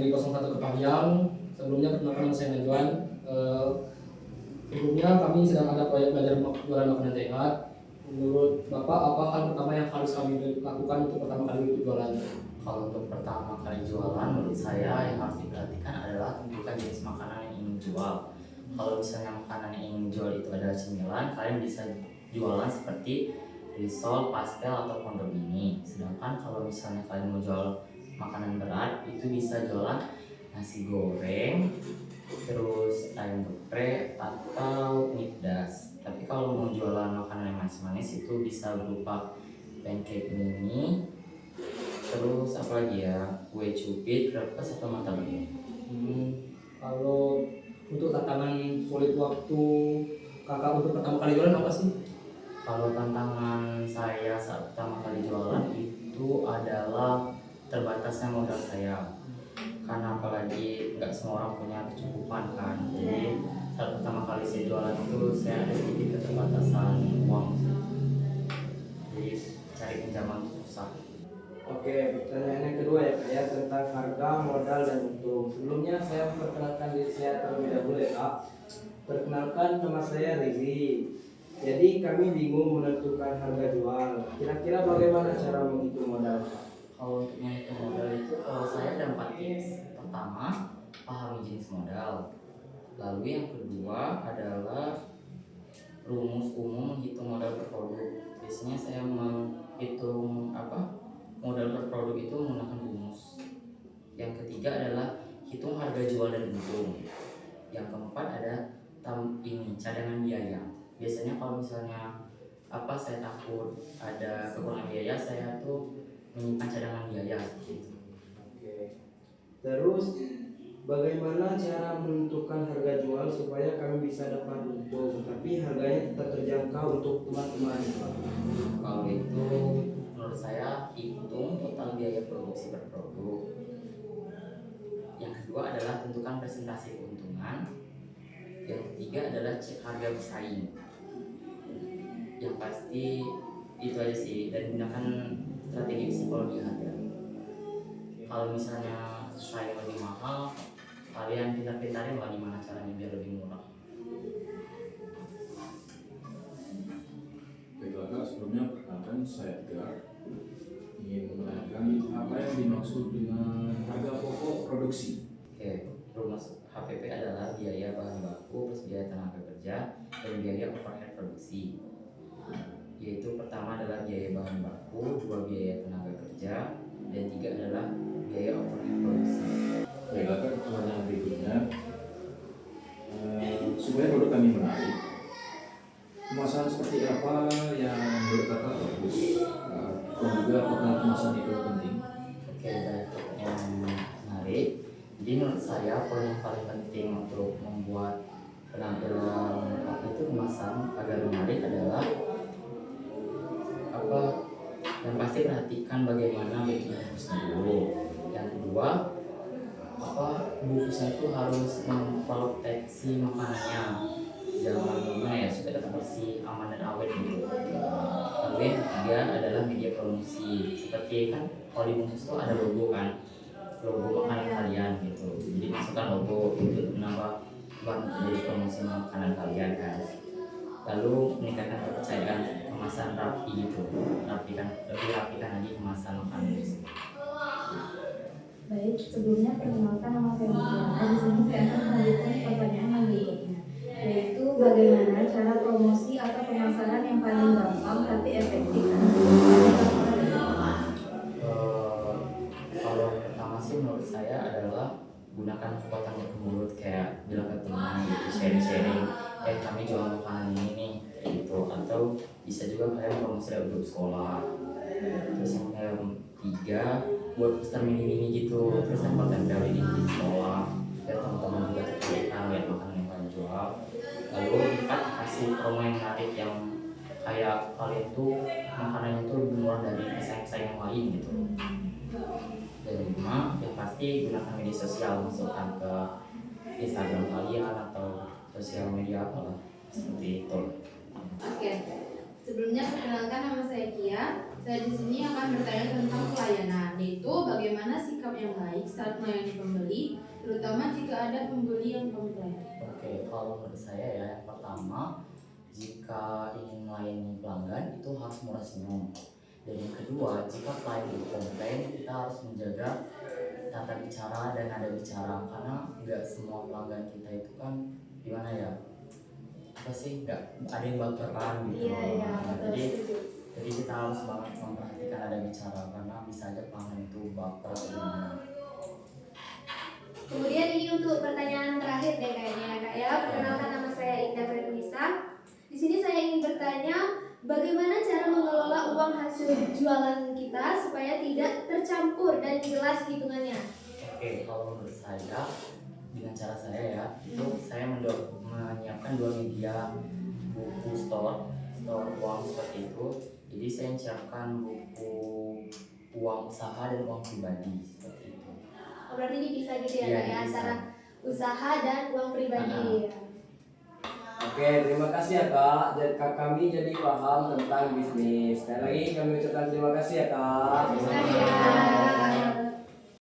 dari 01 Kepangyang. Sebelumnya perkenalkan nama saya Najwan. Sebelumnya kami sedang ada proyek belajar jualan makanan sehat. Menurut Bapak, apa hal pertama yang harus kami lakukan untuk pertama kali itu jualan? Kalau untuk pertama kali jualan, menurut saya yang harus diperhatikan adalah tentukan jenis makanan yang ingin dijual. Kalau misalnya makanan yang ingin dijual itu adalah cemilan, kalian bisa jualan seperti risol, pastel, atau kondom ini. Sedangkan kalau misalnya kalian mau jual makanan berat, itu bisa jualan nasi goreng, terus ayam geprek, atau mie das. Tapi kalau mau jualan makanan yang manis-manis itu bisa berupa pancake mini, terus apa lagi ya, kue cubit, krepes, atau martabak. Kalau untuk tantangan sulit waktu kakak untuk pertama kali jualan apa sih? Kalau tantangan saya saat pertama kali jualan itu adalah terbatasnya modal saya, karena apalagi nggak semua orang punya kecukupan kan. Jadi saat pertama kali saya jualan itu saya ada sedikit keterbatasan uang, jadi cari pinjaman susah. Oke, pertanyaan yang kedua ya Kak ya, tentang harga, modal, dan untung. Sebelumnya saya memperkenalkan diri saya terlebih dahulu ya Kak. Perkenalkan, nama saya Rizi. Jadi kami bingung menentukan harga jual. Kira-kira bagaimana cara menghitung modal Kak? Kalau untuk menghitung modal itu, kalau saya ada 4 tips. Pertama, pahami jenis modal. Lalu yang kedua adalah rumus umum menghitung modal per produk. Biasanya saya menghitung modal per produk itu menggunakan rumus. Yang ketiga adalah hitung harga jual dan untung. Yang keempat ada cadangan biaya. Biasanya kalau misalnya saya takut ada kekurangan biaya, saya tuh menyimpan cadangan biaya gitu. Oke. Terus bagaimana cara menentukan harga jual supaya kami bisa dapat untung tapi harganya tetap terjangkau untuk teman-teman Pak? Kalau itu menurut saya hitung total biaya produksi per produk. Yang kedua adalah tentukan presentasi keuntungan. Yang ketiga adalah cek harga bersaing. Yang pasti itu aja sih, dan gunakan strategi psikologi harga. Kalau misalnya saya lebih mahal, kalian pintar-pintarin lah gimana caranya biar lebih murah. Baiklah Kak, sebelumnya perkenalkan saya Edgar. Ingin menanyakan apa yang dimaksud dengan harga pokok produksi. Oke, rumus HPP adalah biaya bahan baku plus biaya tenaga kerja dan biaya overhead produksi. Yaitu pertama adalah biaya bahan baku, dua biaya tenaga kerja, dan tiga adalah biaya overhead produksi. Baiklah Kak, pertanyaan berikutnya, supaya produk kami menarik, kemasan seperti apa yang menurut Kakak bagus? Dan juga apakah kemasan itu penting? Oke, baik, yang menarik. Jadi menurut saya poin yang paling penting untuk membuat penampilan kemasan agar menarik adalah yang pasti perhatikan bagaimana bentuk bungkusnya dulu. Yang kedua, bungkusnya itu harus memproteksi makanannya, jangan supaya tetap bersih, aman, dan awet gitu. Lalu yang ketiga adalah media promosi. Seperti kan kalau di bungkus itu ada logo kan, logo makanan kalian gitu. Jadi masukkan logo itu menambah jadi promosi makanan kalian kan. Lalu meningkatkan kepercayaan, kemasan rapi gitu, lebih rapikan lagi kemasan makanan itu. Baik, sebelumnya perkenalkan nama saya Luciana. Di sini saya akan melanjutkan pertanyaan yang berikutnya, yaitu bagaimana cara promosi atau pemasaran yang paling gampang tapi efektif. Kalau pertama sih menurut saya adalah gunakan kekuatan mulut, kayak bilang ke teman gitu, sharing-sharing, kami jual makanan ini nih gitu. Atau bisa juga kalian promosi dari grup sekolah. Terus yang ketiga buat poster mini-mini gitu, terus tempat tempel di sekolah biar teman-teman juga tertarik lihat makanan yang kalian jual. Lalu empat, kasih promo yang menarik yang kayak kalian tuh makanannya tuh lebih murah dari pesaing-pesaing yang lain gitu. Dan lima, yang pasti gunakan media sosial, masukkan ke Instagram kalian atau sosial media apalah seperti itu. Oke, sebelumnya perkenalkan nama saya Kia. Saya di sini akan bertanya tentang pelayanan, yaitu bagaimana sikap yang baik saat melayani pembeli, terutama jika ada pembeli yang kami layani. Oke, kalau menurut saya ya, yang pertama, jika ingin melayani pelanggan itu harus murah senyum. Dan yang kedua, jika klien itu komplain, kita harus menjaga tata bicara dan nada bicara, karena nggak semua pelanggan kita itu kan gimana ya, apa sih, nggak ada yang baperan gitu. Iya, Nah, betul, setuju. jadi kita harus banget memperhatikan nada bicara, karena bisa aja pelanggan itu baper atau gimana. Kemudian ini untuk pertanyaan terakhir deh kayaknya ya Kak ya. Perkenalkan, nama saya Indah Fernisa. Di sini saya ingin bertanya, bagaimana cara mengelola uang hasil jualan kita supaya tidak tercampur dan jelas hitungannya? Oke, kalau menurut saya, dengan cara saya ya, itu saya menyiapkan dua media, buku store uang seperti itu. Jadi saya menyiapkan buku uang usaha dan uang pribadi seperti itu. Oh, berarti ini bisa gitu ya Iya, Kak ya, bisa. antara usaha dan uang pribadi. Oke, terima kasih ya Kak. Jadi kami jadi paham tentang bisnis. Sekali lagi kami ucapkan terima kasih ya Kak. Terima kasih ya.